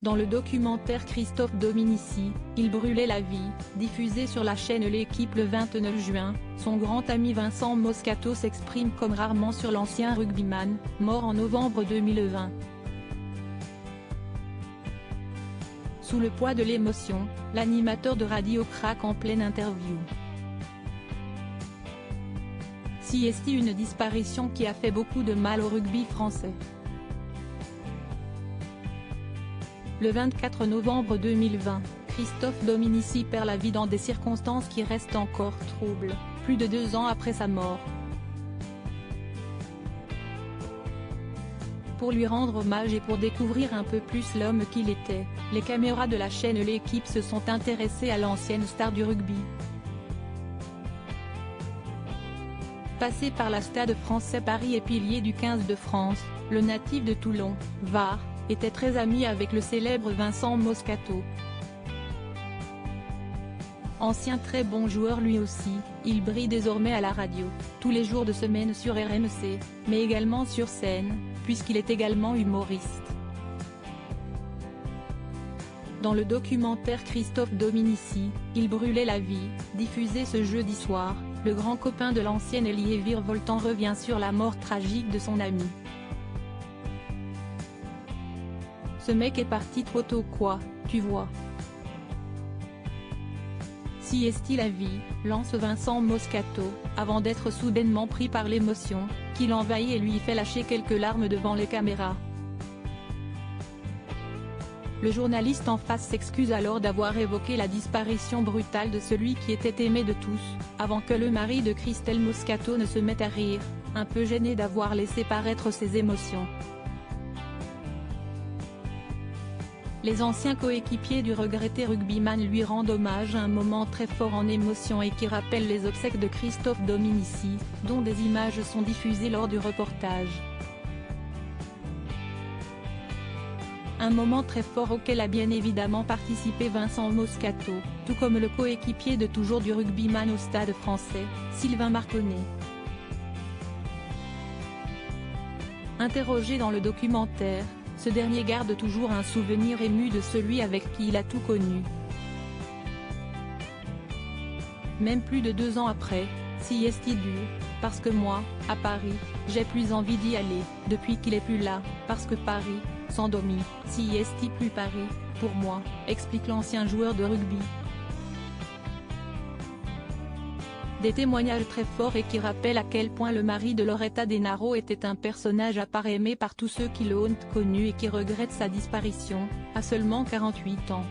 Dans le documentaire Christophe Dominici, il brûlait la vie, diffusé sur la chaîne L'Équipe le 29 juin, son grand ami Vincent Moscato s'exprime comme rarement sur l'ancien rugbyman, mort en novembre 2020. Sous le poids de l'émotion, l'animateur de radio craque en pleine interview. Si est une disparition qui a fait beaucoup de mal au rugby français. Le 24 novembre 2020, Christophe Dominici perd la vie dans des circonstances qui restent encore troubles, plus de 2 ans après sa mort. Pour lui rendre hommage et pour découvrir un peu plus l'homme qu'il était, les caméras de la chaîne L'Équipe se sont intéressées à l'ancienne star du rugby. Passé par la Stade Français Paris et pilier du 15 de France, le natif de Toulon, Var, était très ami avec le célèbre Vincent Moscato. Ancien très bon joueur lui aussi, il brille désormais à la radio, tous les jours de semaine sur RMC, mais également sur scène, puisqu'il est également humoriste. Dans le documentaire Christophe Dominici, il brûlait la vie, diffusé ce jeudi soir, le grand copain de l'ancienne ailier virevoltant revient sur la mort tragique de son ami. Ce mec est parti trop tôt quoi, tu vois. Si est-il la vie, lance Vincent Moscato, avant d'être soudainement pris par l'émotion, qui l'envahit et lui fait lâcher quelques larmes devant les caméras. Le journaliste en face s'excuse alors d'avoir évoqué la disparition brutale de celui qui était aimé de tous, avant que le mari de Christelle Moscato ne se mette à rire, un peu gêné d'avoir laissé paraître ses émotions. Les anciens coéquipiers du regretté rugbyman lui rendent hommage à un moment très fort en émotion et qui rappelle les obsèques de Christophe Dominici, dont des images sont diffusées lors du reportage. Un moment très fort auquel a bien évidemment participé Vincent Moscato, tout comme le coéquipier de toujours du rugbyman au Stade Français, Sylvain Marconnet. Interrogé dans le documentaire, ce dernier garde toujours un souvenir ému de celui avec qui il a tout connu. Même plus de 2 ans après, si est dur, parce que moi, à Paris, j'ai plus envie d'y aller, depuis qu'il est plus là, parce que Paris, sans Domi, si est plus Paris, pour moi, explique l'ancien joueur de rugby. Des témoignages très forts et qui rappellent à quel point le mari de Loretta Denaro était un personnage à part aimé par tous ceux qui l'ont connu et qui regrettent sa disparition, à seulement 48 ans.